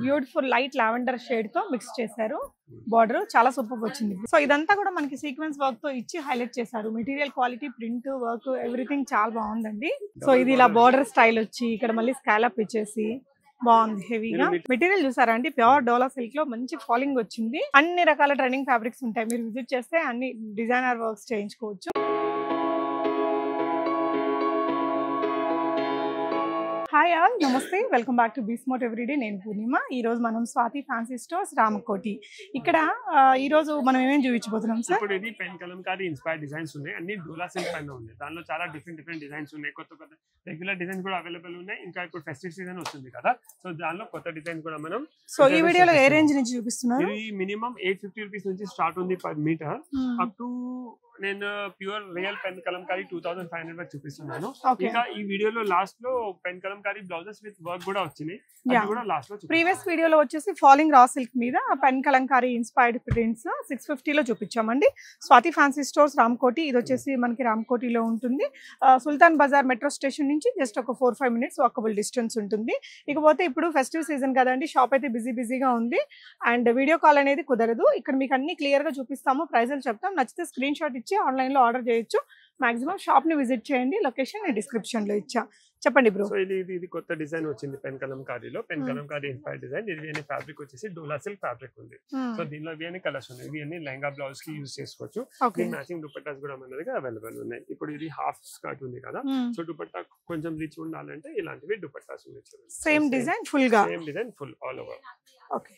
Beautiful light lavender shade తో mix చేశారు. Border చాలా సూపర్ వచ్చింది. సో ఇదంతా కూడా మనకి సీక్వెన్స్ వర్క్ తో ఇచ్చి హైలైట్ చేశారు. Material quality, print, work everything చాలా బాగుందండి. సో ఇది ఇలా బార్డర్ స్టైల్ వచ్చి ఇక్కడ మళ్ళీ స్కాలప్ ఇచ్చేసి బాగుంది. హెవీగా మెటీరియల్ చూసారా అండి, ప్యూర్ డోలా సిల్క్ లో మంచి ఫాలింగ్ వచ్చింది. అన్ని రకాల ట్రెండింగ్ ఫ్యాబ్రిక్స్ ఉంటాయి. మీరు విజిట్ చేస్తే అన్ని డిజైనర్ వర్క్స్ చేయించుకోవచ్చు. హాయ్ ఆల్, నమస్తే, welcome back to be smart everyday. నేను పూర్ణిమ. ఈ రోజు మనం స్వాతి ఫ్యాన్సీ స్టోర్స్ రామకోటి. ఇక్కడ ఈ రోజు మనం ఏమేమి చూపించబోతున్నాం సార్? ఇప్పుడు ఇది పెన్ కలంకారీ ఇన్స్పైర్డ్ డిజైన్స్ ఉన్నాయి. అన్ని డోలా సిల్క్ పైన ఉన్నాయి. దానిలో చాలా డిఫరెంట్ డిజైన్స్ ఉన్నాయి. కొత్త రెగ్యులర్ డిజైన్స్ కూడా అవైలబుల్ ఉన్నాయి. ఇంకా ఇప్పుడు ఫెస్టివ్ సీజన్ వస్తుంది కదా, సో దానిలో కొత్త డిజైన్ కూడా మనం. సో ఈ వీడియోలో ఏ రేంజ్ నుంచి చూపిస్తున్నారు? ఇది మినిమం 850 రూపీస్ నుంచి స్టార్ట్ ఉంది పర్ మీటర్. అప్ టు నేను ప్యూర్ రియల్ పెన్ కలంకారీ 2500 వరకు చూపిస్తున్నాను. ఇంకా ఈ వీడియోలో లాస్ట్ లో pen Kalamkari blouses with work కూడా వచ్చినాయి. అది కూడా లాస్ట్ లో. ప్రీవియస్ వీడియోలో వచ్చేసి ఫాలింగ్ రా సిల్క్ మీద పెన్ కలంకారీ ఇన్స్పైర్డ్ ప్రింట్స్ 650 లో చూపించామండి. Swathi fancy stores Ramakoti. ఇది వచ్చేసి మనకి రామకోటిలో ఉంటుంది. సుల్తాన్ బజార్ మెట్రో స్టేషన్ నుంచి జస్ట్ ఒక 4-5 మినిట్స్ వాకబుల్ డిస్టెన్స్ ఉంటుంది. ఇకపోతే ఇప్పుడు ఫెస్టివ్ సీజన్ కదండి, షాప్ అయితే బిజీగా ఉంది. అండ్ వీడియో కాల్ అనేది కుదరదు. ఇక్కడ మీకు అన్ని క్లియర్ గా చూపిస్తాము, ప్రైజులు చెప్తాం. నచ్చితే స్క్రీన్ షాట్ ఇచ్చి ఆన్లైన్ లో ఆర్డర్ చేయొచ్చు. మాక్సిమం షాప్ ని విజిట్ చేయండి. లొకేషన్ డిస్క్రిప్షన్ లో ఇచ్చా. చెప్పండి బ్రో. సో ఇది కొత్త డిజైన్ వచ్చింది పెన్ కలంకారీలో. Pen Kalamkari inspired design. ఇది ఫ్యాబ్రిక్ వచ్చేసి డోలా సిల్క్ ఫ్యాబ్రిక్ ఉంది. సో దీనిలో ఇవి కలర్స్ ఉన్నాయి. ఇవి లెహంగా బ్లౌజ్ కి యూజ్ చేసుకోవచ్చు. మ్యాచింగ్ దుపట్టాస్ కూడా మన దగ్గర అవైలబుల్ ఉన్నాయి. ఇప్పుడు ఇది హాఫ్ స్కర్ట్ ఉంది కదా, సో దుపట్టా కొంచెం రిచ్ ఉండాలంటే ఇలాంటివి దుపట్టాస్ ఉన్నాయి. Same design full all over. Okay.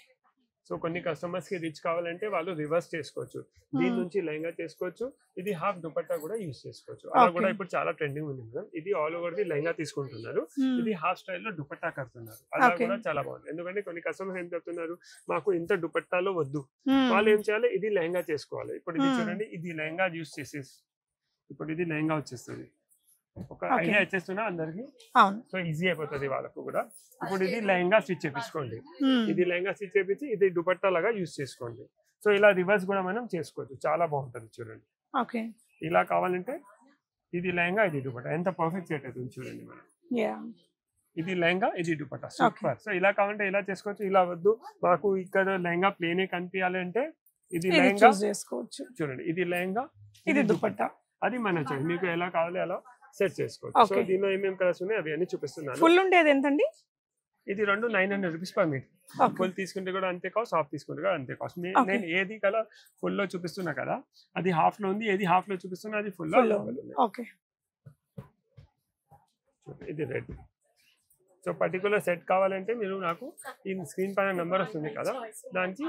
So కొన్ని కస్టమర్స్ కి రిచ్ కావాలంటే వాళ్ళు రివర్స్ చేసుకోవచ్చు. దీని నుంచి లెహంగా చేసుకోవచ్చు. ఇది హాఫ్ దుపట్టా కూడా యూజ్ చేసుకోవచ్చు. అలా కూడా ఇప్పుడు చాలా ట్రెండింగ్ ఉంది మేడం. ఇది ఆల్ ఓవర్ ది లెహంగా తీసుకుంటున్నారు. ఇది హాఫ్ స్టైల్ లో దుపట్టా కడుతున్నారు. అలా కూడా చాలా బాగుంది. ఎందుకంటే కొన్ని కస్టమర్స్ ఏం చెప్తున్నారు, మాకు ఇంత దుపట్టాలో వద్దు, వాళ్ళు ఏం చేయాలి, ఇది లెహంగా చేసుకోవాలి. ఇప్పుడు ఇది చూడండి, ఇది లెహంగా యూజ్ చేసేసి ఇప్పుడు ఇది లెహంగా వచ్చేస్తుంది. ఒక ఐడియా వచ్చేస్తున్నా అందరికి. సో ఈజీ అయిపోతుంది వాళ్ళకు కూడా. ఇప్పుడు ఇది లెహంగా స్టిచ్ చేపించుకోండి. ఇది లెహంగా స్టిచ్ చేపించి ఇది దుపట్టా లాగా యూజ్ చేసుకోండి. సో ఇలా రివర్స్ కూడా మనం చేసుకోవచ్చు. చాలా బాగుంటుంది చూడండి. ఇలా కావాలంటే ఇది లెహంగా, ఇది దుపట్టా, ఎంత పర్ఫెక్ట్ సెట్ అవుతుంది చూడండి మనం. ఇది లెహంగా, ఇది దుపట్టా, సూపర్. సో ఇలా కావాలంటే ఇలా చేసుకోవచ్చు. ఇలా వద్దు, మాకు ఇక్కడ లెహంగా ప్లేనే కనిపించాలి అంటే ఇది లెహంగా చేసుకోవచ్చు. చూడండి, ఇది లెహంగా, ఇది దుపట్టా, అది మన చాయిస్. మీకు ఎలా కావాలి అలా సెట్ చేసుకోవచ్చు. సో దీనిలో ఏమేమి కలర్స్ ఉన్నాయి అవి అన్ని చూపిస్తున్నాను. ఫుల్ ఉండేది ఎంతండి? ఇది 900 రూపీస్ పర్ మీటర్. ఫుల్ తీసుకుంటే కూడా అంతే కాస్ట్, హాఫ్ తీసుకుంటే కూడా అంతే కాస్ట్. నేను ఏది కలర్ ఫుల్ లో చూపిస్తున్నా కదా, అది హాఫ్ లో ఉంది. ఏది హాఫ్ లో చూపిస్తున్నా అది ఫుల్ లో. ఓకే. ఇది రెడ్. సో పర్టికులర్ సెట్ కావాలంటే మీరు నాకు ఈ స్క్రీన్ పైన నెంబర్ వస్తుంది కదా, దానికి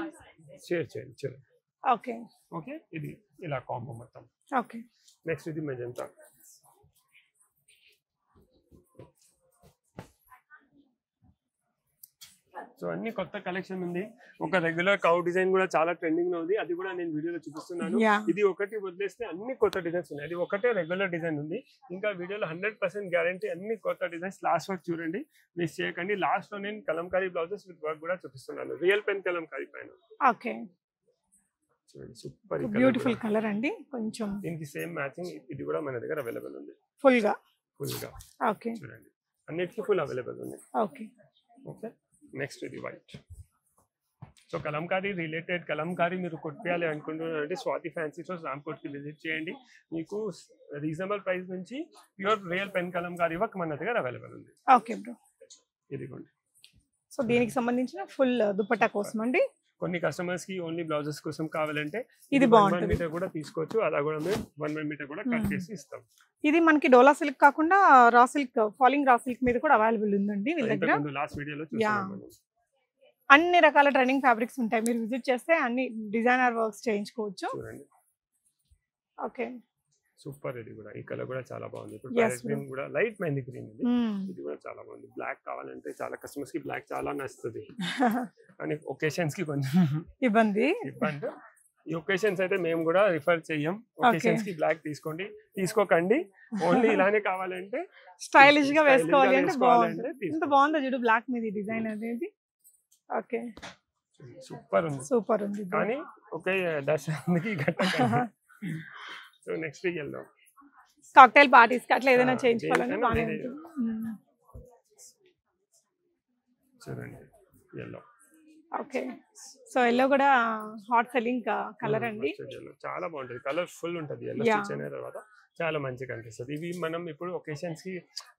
షేర్ చేయండి. చూడండి. Okay okay. ఇది ఇలా కాంబో మొత్తం. ఓకే. నెక్స్ట్ ఇది మెజంతా. సో అన్ని కొత్త కలెక్షన్ ఉంది. ఒక రెగ్యులర్ కౌ డిజైన్ కూడా చాలా ట్రెండింగ్ లో ఉంది. అది కూడా నేను వీడియోలో చూపిస్తున్నాను. ఇది ఒకటి వదిలేస్తే అన్ని కొత్త డిజైన్స్ ఉన్నాయి. అది ఒకటే రెగ్యులర్ డిజైన్ ఉంది. ఇంకా వీడియోలో 100% గ్యారంటీ అన్ని కొత్త డిజైన్స్. లాస్ట్ వరకు చూడండి, మిస్ చేయకండి. లాస్ట్ లో నేను కలంకారీ బ్లౌజెస్ విత్ వర్క్ కూడా చూపిస్తున్నాను. రియల్ పెన్ కలంకారీ పైన. ఓకే. చూడండి, సూపర్ బ్యూటిఫుల్ కలర్ అండి. కొంచెం దీనికి సేమ్ మ్యాచింగ్ ఇది కూడా మన దగ్గర అవైలబుల్ ఉంది. ఫుల్ గా. ఓకే. చూడండి, అన్నిటికీ ఫుల్ అవైలబుల్ ఉంది. ఓకే. ఓకే. నెక్స్ట్ ఇది white. So Kalamkari related Kalamkari మీరు కొట్టియాలి అనుకుంటున్నారంటే స్వాతి ఫ్యాన్సీ స్టోర్స్ రామకోట్కి విజిట్ చేయండి. మీకు రీజనబుల్ ప్రైస్ నుంచి pure real pen Kalamkari work మన దగ్గర అవైలబుల్ ఉంది. Okay bro. ఇదిగోండి. సో దీనికి సంబంధించిన ఫుల్ దుపట్టా కోసం అండి. కొన్ని కస్టమర్స్ కి ఓన్లీ బ్లౌజెస్ కోసం కావాలంటే ఇది 1 మీటర్ కూడా తీసుకోవచ్చు. అలా కూడా మేము 1 మీటర్ కూడా కట్ చేసి ఇస్తాం. ఇది మనకి డోలా సిల్క్ కాకుండా raw silk, falling raw silk మీద కూడా అవైలబుల్ ఉందండి వీళ్ళ దగ్గర. లాస్ట్ వీడియోలో చూసాము. అన్ని రకాల ట్రెండింగ్ ఫ్యాబ్రిక్స్ ఉంటాయి. మీరు విజిట్ చేస్తే అన్ని డిజైనర్ వర్క్స్ చేయించుకోవచ్చు. చూడండి. ఓకే. సూపర్. ఇది కూడా ఈ కలర్ కూడా చాలా బాగుంది. ఇప్పుడు ప్యారెట్ గ్రీన్ కూడా లైట్ మెహందీ గ్రీన్ ఇది. ఇది కూడా చాలా బాగుంది. బ్లాక్ కావాలంటే చాలా కస్టమర్స్ కి బ్లాక్ చాలా నచ్చుతుంది. కానీ ఒకేషన్స్ కి కొంచెం ఇబ్బంది. ఈ ఒకేషన్స్ అయితే మేము కూడా రిఫర్ చెయ్యం. ఒకేషన్స్ కి బ్లాక్ తీసుకోకండి. ఓన్లీ ఇలానే కావాలంటే స్టైలిష్ గా వేసుకోవాలి అంటే బాగుంది. ఇంత బాగుందో చూడు బ్లాక్ మీద డిజైన్ అనేది. ఓకే. సూపర్ ఉంది. కానీ ఒకే దర్శనానికి గట్ట. So next yellow. Cocktail parties కి అట్లా ఏదైనా చేయించుకోవాలని బాగానే ఉంటుంది. చూడండి, ఎల్లో. ఓకే. సో ఎల్లో కూడా హాట్ సెల్లింగ్ కలర్ అండి. చాలా బాగుంటది, కలర్ ఫుల్ ఉంటది. ఎల్లో స్టిచ్ అయిన తర్వాత చాలా మంచిగా కనిపిస్తుంది. ఇవి మనం ఇప్పుడు ఒకేషన్స్ కి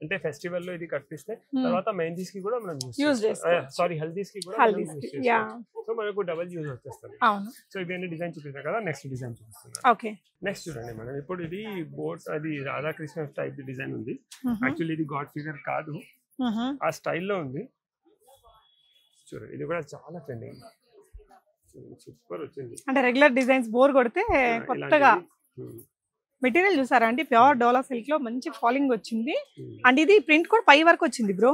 అంటే ఫెస్టివల్ లో ఇది కట్టిస్తే తర్వాత మెహందీస్ కి కూడా మనం యూస్ చేసుకోవచ్చు. సారీ హల్దీస్ కి కూడా మనం యూస్ చేసుకోవచ్చు. సో మనకు డబుల్ యూజ్ వచ్చేస్తుంది. అవును. సో ఇవన్నీ డిజైన్ చూపిస్తాం కదా, నెక్స్ట్ డిజైన్ చూపిస్తున్నాను. ఓకే. నెక్స్ట్ చూడండి మనం ఇప్పుడు ఇది బోట్ అది రాధాకృష్ణ టైప్ డిజైన్ ఉంది. యాక్చువల్లీ ఇది గాడ్ ఫిగర్ కాదు, ఆ స్టైల్లో ఉంది. చూడండి ఇది కూడా చాలా ట్రెండింగ్, సూపర్ వచ్చింది. అంటే రెగ్యులర్ డిజైన్స్ బోర్ కొడితే కొత్తగా మెటీరియల్ చూసారా అండి, ప్యూర్ డోలా సిల్క్ లో మంచి ఫాలింగ్ వచ్చింది. అండ్ ఇది ప్రింట్ కూడా పై వరకు వచ్చింది బ్రో.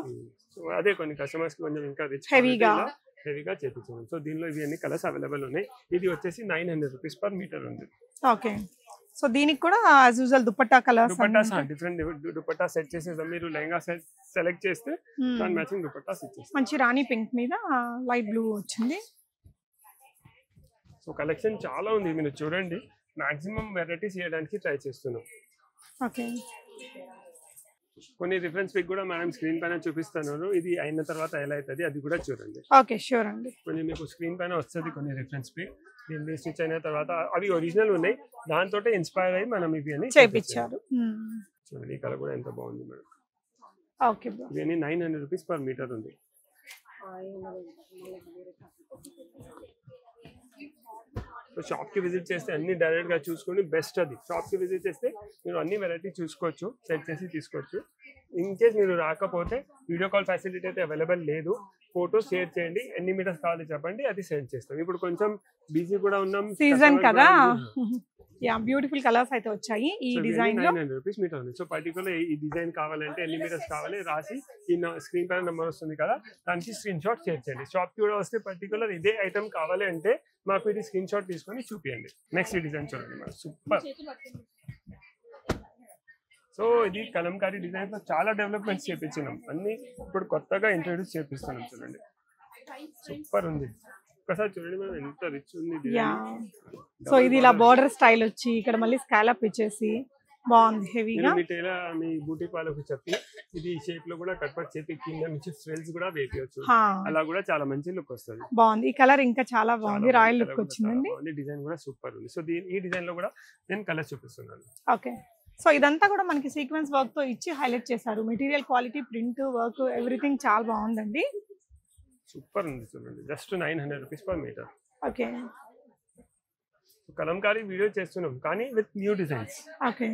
అదే కొన్ని కస్టమర్స్ కి కొంచెం ఇంకా రిచ్ హెవీగా చేపించాము. సో దీనిలో ఇవి అన్ని కలర్స్ అవైలబుల్ ఉన్నాయి. ఇది వచ్చేసి 900 రూపీస్ పర్ మీటర్ ఉంది. ఓకే. సో దీనికి కూడా as usual dupatta colours, different dupatta set చేసేసాం. మీరు లెహంగా సెలెక్ట్ చేస్తే దాని మ్యాచింగ్ దుపట్టా సెట్ చేస్తాం. మంచి రాణి పింక్ మీద లైట్ బ్లూ వచ్చింది. సో కలెక్షన్ చాలా ఉంది, మీరు చూడండి. మాక్సిమం వెరైటీస్ చేయడానికి ట్రై చేస్తున్నాం. ఓకే. కొన్ని రిఫరెన్స్ పిక్ కూడా మేడం స్క్రీన్ పైన చూపిస్తాను. ఇది అయిన తర్వాత ఎలా అవుతుంది అది కూడా చూడండి. ఓకే, షూర్ అండి. కొంచెం మీకు స్క్రీన్ పైన వస్తుంది కొన్ని రిఫరెన్స్ పిక్. దీన్ని స్టిచ్ అయిన తర్వాత అవి ఒరిజినల్ ఉన్నాయి, దాంతో ఇన్స్పైర్ అయ్యి మనం ఇవి అని చేపించారు. చూడండి ఈ కలర్ కూడా ఎంత బాగుంది మేడం. Okay bro. ఇవన్నీ 900 రూపీస్ పర్ మీటర్ ఉంది. సో షాప్ కి విజిట్ చేస్తే అన్ని డైరెక్ట్ గా చూసుకొని బెస్ట్. అది షాప్ కి విజిట్ చేస్తే మీరు అన్ని వెరైటీ చూసుకోవచ్చు, సెట్ చేసి తీసుకోవచ్చు. ఇన్ కేస్ మీరు రాకపోతే వీడియో కాల్ ఫెసిలిటీ అయితే అవైలబుల్ లేదు. ఫోటోస్ షేర్ చేయండి, ఎన్ని మీటర్స్ కావాలి చెప్పండి, అది సెండ్ చేస్తాం. ఇప్పుడు కొంచెం బిజీ కూడా ఉన్నాం, సీజన్ కదా. యా, బ్యూటిఫుల్ కలర్స్ అయితే వచ్చాయి ఈ డిజైన్ లో. 900 రూపీస్ మీటర్ ఉంది. సో పర్టికులర్ ఈ డిజైన్ కావాలంటే ఎన్ని మీటర్స్ కావాలి రాసి ఈ స్క్రీన్ పైన నెంబర్ వస్తుంది కదా, దానికి స్క్రీన్ షాట్ షేర్ చేయండి. షాప్ కి కూడా వస్తే పర్టికులర్ ఇదే ఐటమ్ కావాలి అంటే మాకు ఇది స్క్రీన్ షాట్ తీసుకొని చూపియండి. నెక్స్ట్ డిజైన్ చూడండి మేడం, సూపర్. సో ఇది కలంకారీ డిజైన్ లో చాలా డెవలప్మెంట్స్ చేపించినాం, అన్ని ఇప్పుడు కొత్తగా ఇంట్రొడ్యూస్ చేపిస్తున్నాం. చూడండి సూపర్ ఉంది, ఒకసారి చూడండి మేడం ఎంత రిచ్ ఉంది. సో ఇది ఇలా బోర్డర్ స్టైల్ వచ్చి ఇక్కడ మళ్ళీ స్కాలప్ ఇచ్చేసి బాగుంది హెవీగా. మీ బూటీ పాలకు చెప్పి ఇది షేప్ లో కూడా కట్ చేపి కింద నుంచి ఫ్రిల్స్ కూడా వేపించచ్చు, అలా కూడా చాలా మంచి లుక్ వస్తుంది. బాగుంది ఈ కలర్, ఇంకా చాలా బాగుంది, రాయల్ లుక్ వచ్చిందండి. డిజైన్ కూడా సూపర్ ఉంది. సో ఈ డిజైన్ లో కూడా నేను కలర్ చూపిస్తున్నాను. ఓకే. సో ఇదంతా కూడా మనకి సీక్వెన్స్ వర్క్ తో ఇచ్చి హైలైట్ చేశారు. Material quality, print, work, everything చాలా బాగుందండి. సూపర్ ఉంది చూడండి, just 900 rupees per metre. Okay. Kalamkari video చేస్తున్నాం కానీ విత్ న్యూ డిజైన్స్.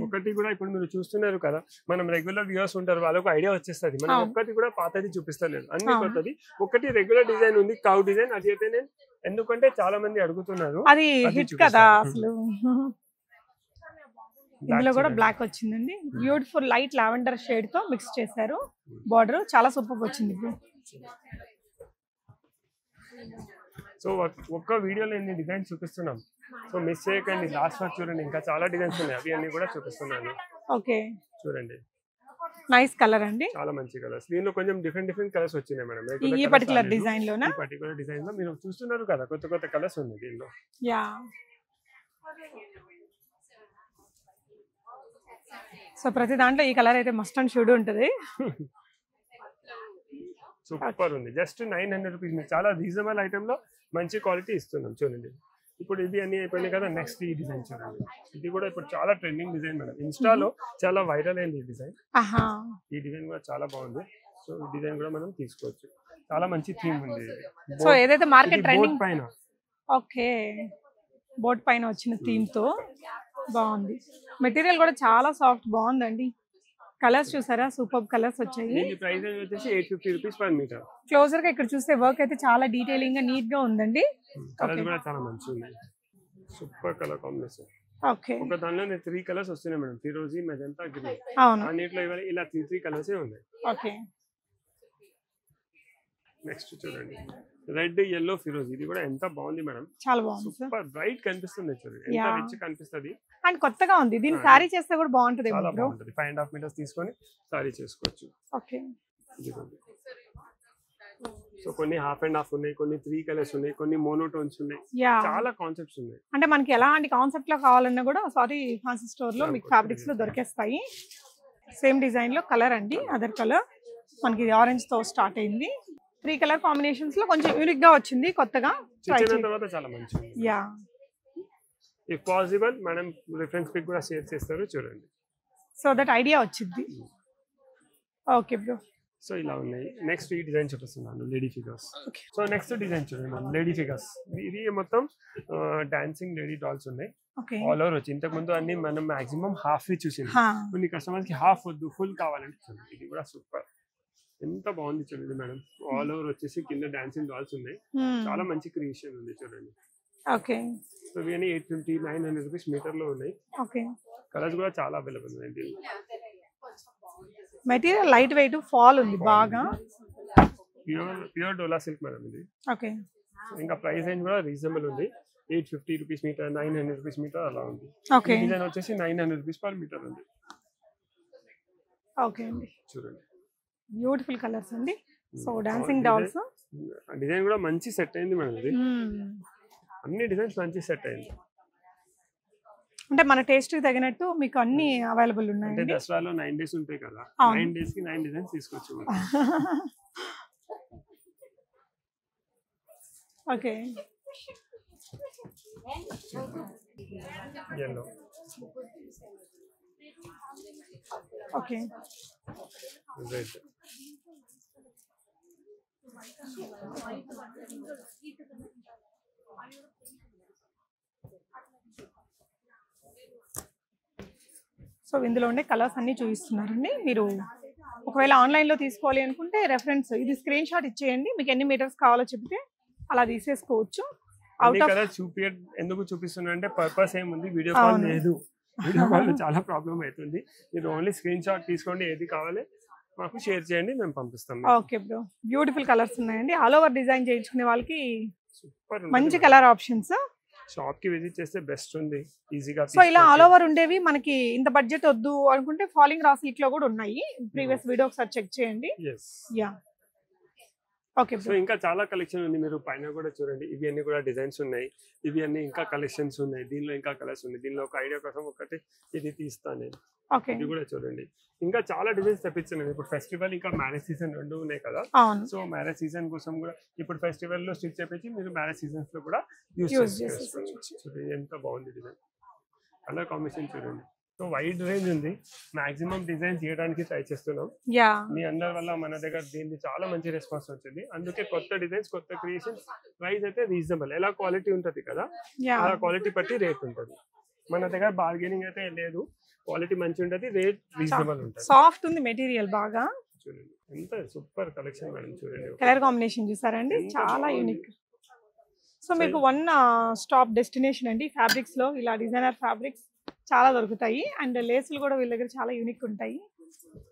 ఒకటి కూడా ఇప్పుడు మీరు చూస్తున్నారు కదా, మనం రెగ్యులర్ వ్యూవర్స్ ఉంటారు, వాళ్ళకు ఐడియా వచ్చేస్తుంది. మనం ఒక్కటి కూడా పాతది చూపిస్తలేదు, అన్ని కొత్తది. ఒకటి రెగ్యులర్ డిజైన్ ఉంది, కౌ డిజైన్. అది అయితే నేను ఎందుకంటే చాలా మంది అడుగుతున్నారు, అది హిట్ కదా అసలు. ఇందులో కూడా బ్లాక్ వచ్చిందండి, బ్యూటిఫుల్ లైట్ లావెండర్ షేడ్ తో మిక్స్ చేశారు. బార్డర్ చాలా సూపర్ వచ్చింది. సో ఒక్క వీడియోలో ఎన్ని డిజైన్స్ చూపిస్తున్నాం, సో మిస్ చేయకండి. లాస్ట్ వరకు చూడండి, ఇంకా చాలా డిజైన్స్ ఉన్నాయి, అవి అన్ని కూడా చూపిస్తున్నాను. ఓకే, చూడండి నైస్ కలర్ అండి, చాలా మంచి కలర్స్. దీనిలో కొంచెం డిఫరెంట్ కలర్స్ వచ్చినాయి మేడం. ఈ పర్టికులర్ డిజైన్ లో మీరు చూస్తున్నారు కదా, కొత్త కలర్స్ ఉన్నాయి దీనిలో. యా, సో ప్రతి దాంట్లో ఈ కలర్ అయితే మస్ట్ అండ్ షుడ్ ఉంటుంది. సూపర్ ఉంది, జస్ట్ 900 రూపీస్. చాలా రీజనబుల్ ఐటమ్ లో మంచి క్వాలిటీ ఇస్తున్నాం. చూడండి ఇప్పుడు ఇది అన్ని అయిపోయినాయి కదా, నెక్స్ట్ ఈ డిజైన్ చూడండి. ఇది కూడా ఇప్పుడు చాలా ట్రెండింగ్ డిజైన్ మేడం, ఇన్స్టాలో చాలా వైరల్ అయింది ఈ డిజైన్. ఈ డిజైన్ కూడా చాలా బాగుంది. సో ఈ డిజైన్ కూడా మనం తీసుకోవచ్చు, చాలా మంచి థీమ్ ఉంది. సో ఏదైతే మార్కెట్ ట్రెండింగ్ పైన, ఓకే, బోట్ పైన వచ్చిన థీమ్ తో బాగుంది. మెటీరియల్ కూడా చాలా సాఫ్ట్, బాగుందండి. కలర్స్ చూసారా, సూపర్ కలర్స్ వచ్చాయి. దీని ప్రైస్ వచ్చేసి 850 రూపీస్ పర్ మీటర్. క్లోజర్ గా ఇక్కడ చూస్తే వర్క్ అయితే చాలా డీటెయిలింగ్ గా, నీట్ గా ఉందండి. కలర్స్ కూడా చాలా మంచిగా ఉన్నాయి, సూపర్ కలర్ కాంబినేషన్. ఓకే, ఒక దానిలో 3 కలర్స్ వస్తున్నాయి మేడం, ఫిరోజీ, మెజంతా, గ్రీన్. అవును, అన్నిట్లో ఇలా 3 కలర్స్ ఉన్నాయి. ఓకే, నెక్స్ట్ చూడండి రెడ్, యెల్లో, ఫిరోజీ. ఇది కూడా ఎంత బాగుంది మేడం, చాలా బాగుంది, సూపర్ బ్రైట్ కనిపిస్తుంది. చూడండి ఎంత రిచ్ కనిపిస్తుంది, అండ్ కొత్తగా ఉంది. దీన్ని సారీ చేస్తే కూడా బాగుంటది, చాలా బాగుంటది. 5.5 మీటర్స్ తీసుకొని సారీ చేసుకోవచ్చు. ఓకే, సో కొన్ని హాఫ్ అండ్ హాఫ్ ఉన్నాయి, కొన్ని 3 కలర్స్ ఉన్నాయి, కొన్ని మోనోటోన్స్ ఉన్నాయి, చాలా కాన్సెప్ట్స్ ఉన్నాయి. అంటే మనకి ఎలాంటి కాన్సెప్ట్ లో కావాలన్నా కూడా సారీ ఫ్యాన్సీ స్టోర్ లో మీకు ఫ్యాబ్రిక్స్ లో దొరికేస్తాయి. సేమ్ డిజైన్ లో కలర్ అండి, అదర్ కలర్ మనకి ఆరెంజ్ తో స్టార్ట్ అయింది. 3 కలర్ కాంబినేషన్స్ లో కొంచెం యూనిక్ గా వచ్చింది కొత్తగా ట్రై చిన్న చేయండి. తర్వాత చాలా మంచిగా యా ఇఫ్ పాసిబుల్ మనం రిఫరెన్స్ పిక్ కూడా షేర్ చేస్తారు చూడండి. సో దట్ ఐడియా వచ్చింది. Okay bro. సో ఇలా ఉన్నాయి. నెక్స్ట్ ఈ డిజైన్ చూపిస్తున్నాను lady figures. Okay. So next design చూడండి మనం లేడీ ఫిగర్స్. ఇది మొత్తం డాన్సింగ్ లేడీ డాల్స్ ఉన్నాయి. ఓకే ఆల్ ఓవర్ వచ్చి ఇంతకు ముందు అన్ని మనం మాక్సిమం హాఫ్ చూసింది. కొన్ని కస్టమర్స్ కి హాఫ్ వద్దు ఫుల్ కావాలంటే చూడండి ఇది కూడా సూపర్. ఎంత బాగుంది చూడండి మేడం. ఆల్ ఓవర్ వచ్చేసి కింద డాన్సింగ్ డాల్స్ ఉన్నాయి. చాలా మంచి క్రియేషన్ ఉంది చూడండి. ఓకే సో ఇవన్నీ 850-900 రూపీస్ మీటర్ లో ఉన్నాయి. ఓకే కలర్స్ కూడా చాలా అవైలబుల్ ఉన్నాయి దీనిలో. మెటీరియల్ లైట్ వెయిట్ ఫాల్ ఉంది బాగా. ప్యూర్ డోలా సిల్క్ మేడం ఇది. ఓకే ఇంకా ప్రైస్ రేంజ్ కూడా రీజనబుల్ ఉంది. 850 రూపీస్ మీటర్, 900 రూపీస్ మీటర్ అలా ఉంది. ఓకే డిజైన్ వచ్చేసి 900 రూపీస్ పర్ మీటర్ ఉంది. ఓకే అండి. చూడండి బ్యూటిఫుల్ కలర్స్ అండి. సో డాన్సింగ్ డాల్స్ డిజైన్ కూడా మంచి సెట్ అయింది మేడం ఇది. అన్ని డిజైన్స్ మంచి సెట్ అయింది. అంటే మన టేస్ట్ కి తగినట్టు మీకు అన్ని అవైలబుల్ అంటే ఉన్నాయండి. దసరాలో 9 డేస్ ఉంటాయి కదా, అవును. 9 డేస్ కి 9 డిజైన్స్ తీసుకోవచ్చు. Okay yellow okay red so ఇందులో ఉండే కలర్స్ అన్ని చూపిస్తున్నారండి. మీరు ఒకవేళ ఆన్లైన్ లో తీసుకోవాలి అనుకుంటే రెఫరెన్స్ ఇది స్క్రీన్ షాట్ ఇచ్చేయండి. మీకు ఎన్ని మీటర్స్ కావాలో చెప్తే అలా తీసేసుకోవచ్చు. అవుట్ ఆఫ్ కలర్ ఎందుకు చూపిస్తున్నా అంటే పర్పస్ ఏముంది, వీడియో కాల్ లేదు. వీడియో కాల్ చాలా ప్రాబ్లం అవుతుంది. మీరు ఓన్లీ స్క్రీన్ షాట్ తీసుకోండి, ఏది కావాలి మాకు షేర్ చేయండి, మేము పంపిస్తాం. Okay bro. బ్యూటిఫుల్ కలర్స్ ఉన్నాయండి. ఆల్ ఓవర్ డిజైన్ చేయించుకునే వాళ్ళకి సూపర్ మంచి కలర్ ఆప్షన్స్. షాప్ కి విజిట్ చేస్తే బెస్ట్ ఉంది, ఈజీగా. సో ఇలా ఆల్ ఓవర్ ఉండేవి మనకి ఇంత బడ్జెట్ వద్దు అనుకుంటే ఫాలింగ్ రా సిల్క్ లో కూడా ఉన్నాయి. ప్రీవియస్ వీడియో ఒకసారి చెక్ చేయండి. యా ఓకే సో ఇంకా చాలా కలెక్షన్ ఉంది, మీరు పైన కూడా చూడండి. ఇవి అన్ని కూడా డిజైన్స్ ఉన్నాయి, ఇవి అన్ని ఇంకా కలెక్షన్స్ ఉన్నాయి. దీనిలో ఇంకా కలర్స్ ఉన్నాయి. దీనిలో ఒక ఐడియా కోసం ఒకటి ఇది తీస్తాను నేను. ఓకే ఇది కూడా చూడండి. ఇంకా చాలా డిజైన్స్ తెప్పించాను. ఇప్పుడు ఫెస్టివల్ ఇంకా మ్యారేజ్ సీజన్ రెండు ఉన్నాయి కదా. అవును. సో మ్యారేజ్ సీజన్ కోసం కూడా ఇప్పుడు ఫెస్టివల్ లో స్టిచ్ చేపించి మీరు మ్యారేజ్ సీజన్స్ లో కూడా యూస్ చేసుకోవచ్చు. చూడండి ఎంత బాగుంది డిజైన్. కలర్ కాంబినేషన్ చూడండి. సో వైడ్ రేంజ్ ఉంది. మాక్సిమం డిజైన్స్ చేయడానికి ట్రై చేస్తున్నాం. యా మీ అందరి వల్ల మన దగ్గర దీనికి చాలా మంచి రెస్పాన్స్ వచ్చింది. అందుకే కొత్త డిజైన్స్, కొత్త క్రియేషన్స్. ప్రైస్ అయితే రీజనబుల్. ఎలా క్వాలిటీ ఉంటది కదా, యా అలా క్వాలిటీ బట్టి రేట్ ఉంటుంది. మన దగ్గర బార్గెనింగ్ అయితే లేదు. క్వాలిటీ మంచి ఉంటుంది, రేట్ రీజనబుల్ ఉంటుంది. సాఫ్ట్ ఉంది మెటీరియల్ బాగా. చూడండి ఎంత సూపర్ కలెక్షన్ మేడం. చూడండి కలర్ కాంబినేషన్ చూసారండి, చాలా యూనిక్. సో మీకు వన్ స్టాప్ డెస్టినేషన్ అండి ఫ్యాబ్రిక్స్ లో. ఇలా డిజైనర్ ఫ్యాబ్రిక్స్ చాలా దొరుకుతాయి. అండ్ లేసులు కూడా వీళ్ళ దగ్గర చాలా యూనిక్ ఉంటాయి.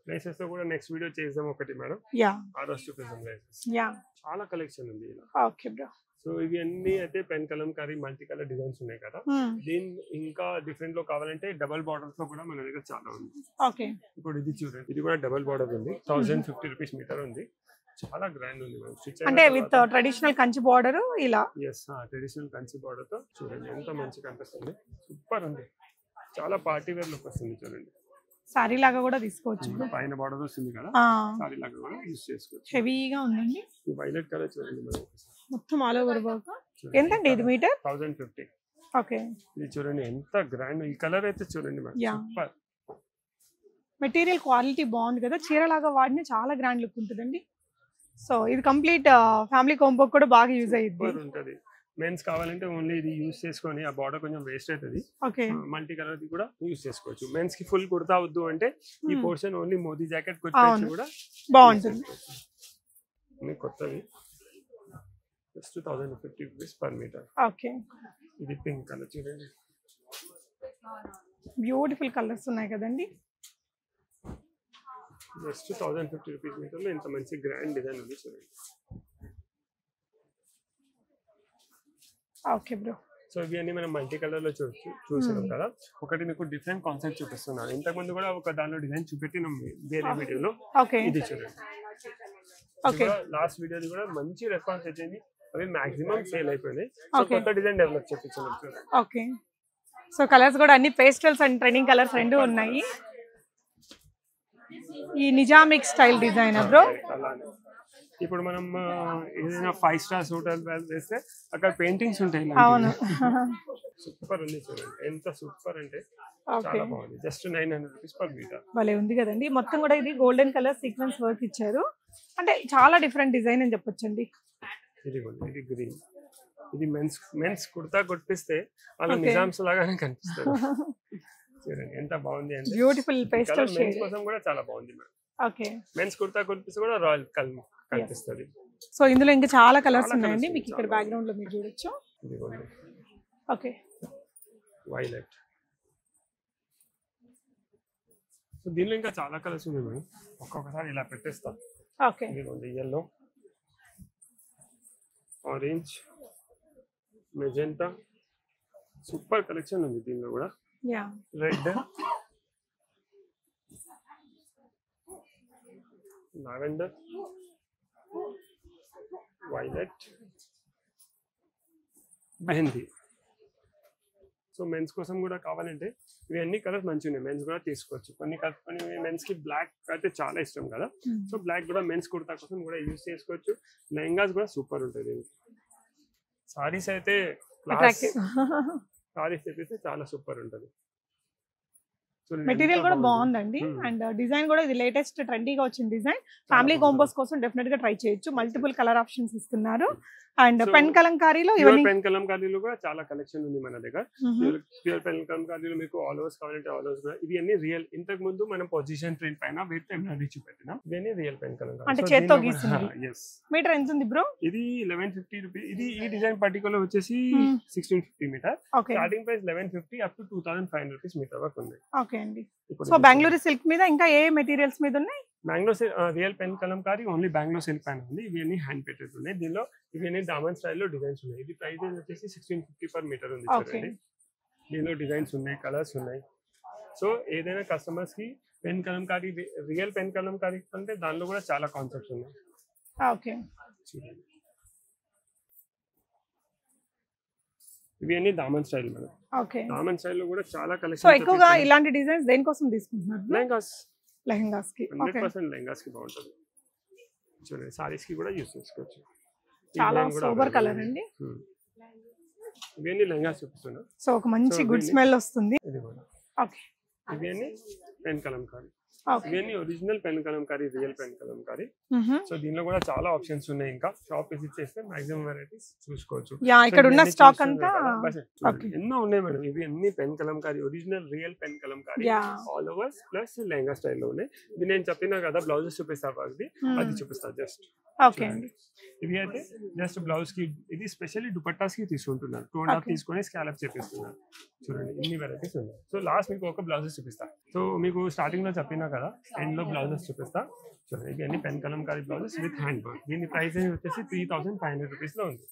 లేసెస్ లో కూడా నెక్స్ట్ వీడియో చేద్దాం ఒకటి మేడం. యా ఆ రోజు చూపిద్దాం లేసెస్. యా చాలా కలెక్షన్ ఉంది ఇలా. Okay bro. సో ఇవి అన్ని అయితే pen Kalamkari multi colour designs ఉన్నాయి కదా. దీని ఇంకా డిఫరెంట్ లో కావాలంటే డబల్ బార్డర్స్ లో కూడా మన దగ్గర చాలా ఉంది. ఓకే ఇప్పుడు ఇది చూడండి, ఇది కూడా డబల్ బార్డర్ ఉంది. 1050 రూపీస్ మీటర్ ఉంది. చాలా గ్రాండ్ ఉంది మేడం. అంటే విత్ ట్రెడిషనల్ కంచి బార్డర్ ఇలా. ఎస్ ట్రెడిషనల్ కంచి బార్డర్ తో చూడండి ఎంత మంచిగా కనిపిస్తుంది. సూపర్ ఉంది. చాలా పార్టీ వేర్ లుక్ వస్తుంది చూడండి. సారీ లాగా కూడా తీసుకోవచ్చు. పైన బార్డర్ వస్తుంది కదా, సారీ లాగా కూడా యూస్ చేసుకోవచ్చు. హెవీగా ఉందండి. ఈ వైలెట్ కలర్ చూడండి మేడం. మొత్తం ఆల్ ఓవర్ వర్క్. ఎంతండి ఇది మీటర్? 1050. ఓకే. ఇది చూడండి ఎంత గ్రాండ్. ఈ కలర్ అయితే చూడండి మేడం, సూపర్. మెటీరియల్ క్వాలిటీ బాగుంది కదా, చీర లాగా వాడిన చాలా గ్రాండ్ లుక్ ఉంటుందండి. సో ఇది కంప్లీట్ ఫ్యామిలీ కాంబో కూడా బాగా యూజ్ అయ్యింది. ఉంటది. మెన్స్ కావాలంటే ఓన్లీ ఇది యూస్ చేసుకొని, ఆ బార్డర్ కొంచెం వేస్ట్ అవుతుంది. ఓకే. మల్టీ కలర్ కూడా యూస్ చేసుకోవచ్చు. మెన్స్ కి ఫుల్ కుర్తా వద్దు అంటే ఈ పోర్షన్ ఓన్లీ మోదీ జాకెట్ కొట్టేసి కూడా బాగుంటుంది. కొత్తది just 1050 rupees per metre. Okay. ఇది పింక్ కలర్ చూడండి. బ్యూటిఫుల్ కలర్స్ ఉన్నాయి కదండి. జస్ట్ 1050 రూపీస్ మీటర్ లో ఇంత మంచి గ్రాండ్ డిజైన్ ఉంది చూడండి. Okay bro. సో ఇవి అన్ని మనం మల్టీ కలర్ లో చూసాం కదా. ఒకటి మీకు డిఫరెంట్ కాన్సెప్ట్ చూపిస్తున్నాను. ఇంతకు ముందు కూడా ఒక దానిలో డిజైన్ చూపెట్టినాం వేరే వీడియోలో. ఇది చూడండి. ఓకే. లాస్ట్ వీడియోది కూడా మంచి రెస్పాన్స్ వచ్చింది. అవి మాక్సిమం సేల్ అయిపోయినాయి. సో కొత్త డిజైన్ డెవలప్ చేపించాం చూడండి. ఓకే. సో కలర్స్ కూడా అన్ని పేస్టల్స్ అండ్ ట్రెండింగ్ కలర్స్ రెండు ఉన్నాయి. ఈ నిజామిక్ స్టైల్ డిజైన్ బ్రో. ఇప్పుడు మనం ఏదైనా 5 స్టార్స్ హోటల్ వేస్తే అక్కడ పెయింటింగ్స్ ఉంటాయి. అవును. సూపర్ ఉంది చూడండి, ఎంత సూపర్ అంటే ఓకే, చాలా బాగుంది. Just 900 rupees per metre. భలే ఉంది కదండి. మొత్తం కూడా ఇది గోల్డెన్ కలర్ సీక్వెన్స్ వర్క్ ఇచ్చారు, అంటే చాలా డిఫరెంట్ డిజైన్ అని చెప్పొచ్చండి. ఇది గ్రీన్, ఇది మెన్స్ కుర్తా కొట్టిస్తే వాళ్ళు నిజామ్స్ లాగానే కనిపిస్తారు. చూడండి ఎంత బాగుంది అంటే బ్యూటిఫుల్ పేస్టల్ షేడ్. మెన్స్ కోసం కూడా చాలా బాగుంది మేడం. ఓకే, మెన్స్ కుర్తా కొట్టిస్తే కూడా రాయల్ కలర్ కనిపిస్తుంది. సో ఇందులో ఇంకా చాలా కలర్స్ ఉన్నాయండి, మీకు ఇక్కడ బ్యాక్గ్రౌండ్ లో మీరు చూడొచ్చు. Okay, violet. సో దీనిలో ఇంకా చాలా కలర్స్ ఉన్నాయి మేడం, ఒక్కొక్కసారి ఇలా పెట్టేస్తాం. ఓకే, ఇదిగోండి yellow, orange, magenta, super collection ఉంది దీనిలో కూడా. Yeah, red, lavender, violet, mehndi. So men's కోసం కూడా కావాలంటే ఇవి అన్ని కలర్స్ మంచిగా ఉన్నాయి, మెన్స్ కూడా తీసుకోవచ్చు. కొన్ని మెన్స్ కి బ్లాక్ అయితే చాలా ఇష్టం కదా, సో బ్లాక్ కూడా మెన్స్ కుర్తా కోసం కూడా యూజ్ చేసుకోవచ్చు. లెహంగాస్ కూడా సూపర్ ఉంటుంది. సారీస్ అయితే సారీస్ అయితే చాలా సూపర్ ఉంటుంది. మెటీరియల్ కూడా బాగుందండి, అండ్ డిజైన్ కూడా ఇది లేటెస్ట్ ట్రెండీగా వచ్చిన డిజైన్. ఫ్యామిలీ కాంబోస్ కోసం డెఫినెట్ గా ట్రై చేయొచ్చు. మల్టిపుల్ కలర్ ఆప్షన్స్ ఇస్తున్నారు. అండ్ పెన్ కలంకారీలో పెన్ కలంకారీలో కూడా చాలా కలెక్షన్ ఉంది మన దగ్గర. ప్యూర్ పెన్ కలంకారీలో మీకు ఆల్ ఓవర్స్ కావాలంటే ఆల్ ఓవర్స్ కూడా ఇవి అన్ని రియల్. ఇంతకు ముందు మనం పొజిషన్ ప్రింట్ పైన విత్ ఎంబ్రాయిడరీ చూపెట్టినాం, ఇవన్నీ రియల్ పెన్ కలంకారీ అంటే చేత్తో గీసింది. మీటర్ ఎంత ఉంది బ్రో? ఇది 1150 రూపీస్. ఇది ఈ డిజైన్ పర్టికులర్ వచ్చేసి 1650 metre. Starting price 1150 up to 2500 rupees metre వరకు ఉంది. ఓకే అండి. సో బెంగళూరు సిల్క్ మీద ఇంకా ఏ మెటీరియల్స్ మీద ఉన్నాయి? Bengaluru real pen Kalamkari only Bengaluru silk పైన ఉంది. ఇవి అన్ని హ్యాండ్ పేటెడ్ ఉన్నాయి. దీనిలో ఇవి అన్ని డైమండ్ స్టైల్లో డిజైన్స్ ఉన్నాయి. ఇది ప్రైస్ వచ్చేసి 1650 పర్ మీటర్ ఉంది. చూడండి దీనిలో డిజైన్స్ ఉన్నాయి, కలర్స్ ఉన్నాయి. సో ఏదైనా కస్టమర్స్ కి pen Kalamkari real pen Kalamkari అంటే దానిలో కూడా చాలా కాన్సెప్ట్స్ ఉన్నాయి. ఓకే, చూడండి ఇవి అన్ని diamond style madam. Okay, diamond style లో కూడా చాలా కలెక్షన్. సో ఎక్కువగా ఇలాంటి డిజైన్స్ దేనికోసం తీసుకుంటున్నారు? లెహంగాస్ కి. 100% లెహంగాస్ కి బాగుంటుంది. చూడండి సారీస్ కి కూడా యూస్ చేసుకోవచ్చు. చాలా సూపర్ కలర్ అండి. ఇవన్నీ లెహంగాస్ చూపిస్తున్నా. సో ఒక మంచి గుడ్ స్మెల్ వస్తుంది. ఓకే, ఇవన్నీ పెన్ కలంకారీ. ఇవన్నీ original pen Kalamkari, real pen Kalamkari. So దీనిలో కూడా చాలా ఆప్షన్స్ ఉన్నాయి. ఇంకా షాప్ విజిట్ చేస్తే మాక్సిమం వెరైటీస్ చూసుకోవచ్చు. ఇక్కడ ఉన్న స్టాక్ అంతా ఎన్నో ఉన్నాయి మేడం. ఇవి అన్ని pen Kalamkari, original real pen Kalamkari all over plus lehenga స్టైల్లో ఉన్నాయి. ఇది నేను చెప్పినా కదా బ్లౌజెస్ చూపిస్తా, అది చూపిస్తా జస్ట్. ఓకే అండి. ఇవి అయితే జస్ట్ బ్లౌజ్ కి, ఇది స్పెషల్లీ దుపట్టాస్ కి తీసుకుంటున్నారు. 2.5 తీసుకొని స్కాలప్ చేపిస్తున్నారు. చూడండి ఇన్ని వెరైటీస్ ఉన్నాయి. సో లాస్ట్ మీకు ఒక బ్లౌజెస్ చూపిస్తా. సో మీకు స్టార్టింగ్ లో చెప్పినా కదా ఎండ్ లో బ్లౌజెస్ చూపిస్తా. చూడండి ఇవన్నీ pen Kalamkari blouses with hand work. దీని ప్రైస్ వచ్చేసి 3500 రూపీస్ లో ఉంది.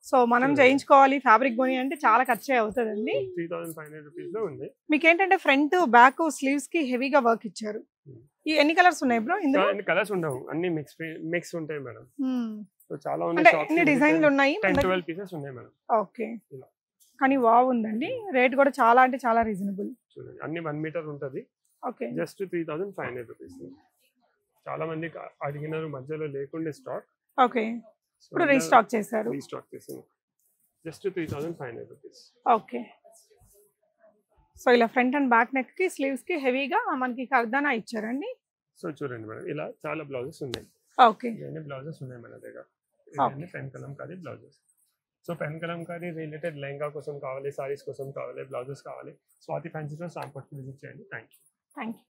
సో మనం చేయించుకోవాలి ఫ్యాబ్రిక్ కొని అంటే చాలా ఖర్చు అవుతుందండి. 3500 రూపీస్ లో ఉంది. మీకు ఏంటంటే ఫ్రంట్ బ్యాక్ స్లీవ్స్ కి హెవీగా వర్క్ ఇచ్చారు. ఈ ఎన్ని కలర్స్ ఉన్నాయి బ్రో ఇందులో? అన్ని కలర్స్ ఉండవు, అన్ని మిక్స్ ఉంటాయి మేడం. సో చాలా ఉన్నాయి, ఎన్ని డిజైన్లు ఉన్నాయి? 10-12 పీసెస్ ఉన్నాయి మేడం. ఓకే, కానీ వావ్ ఉందండి. రేట్ కూడా చాలా అంటే చాలా రీజనబుల్. చూడండి అన్ని 1 మీటర్ ఉంటది. Okay, just 3500 rupees. చాలా మంది అడిగినారు, మధ్యలో లేకుండే స్టాక్. ఓకే, ఇప్పుడు రీస్టాక్ చేశారు. Just 3500 rupees. ఓకే, సో ఇలా ఫ్రంట్ అండ్ బ్యాక్ నెక్ కి స్లీవ్స్ కి హెవీగా మనకి కర్దానా ఇచ్చారండి. సో చూడండి మేడం ఇలా చాలా బ్లౌజెస్ ఉన్నాయి. ఓకే, ఇవన్నీ బ్లౌజెస్ ఉన్నాయి మన దగ్గర. ఇవన్నీ pen Kalamkari blouses. So pen Kalamkari related lehenga కోసం కావాలి, సారీస్ కోసం కావాలి, బ్లౌజెస్ కావాలి, Swathi fancy stores Ramkote visit చేయండి. Thank you.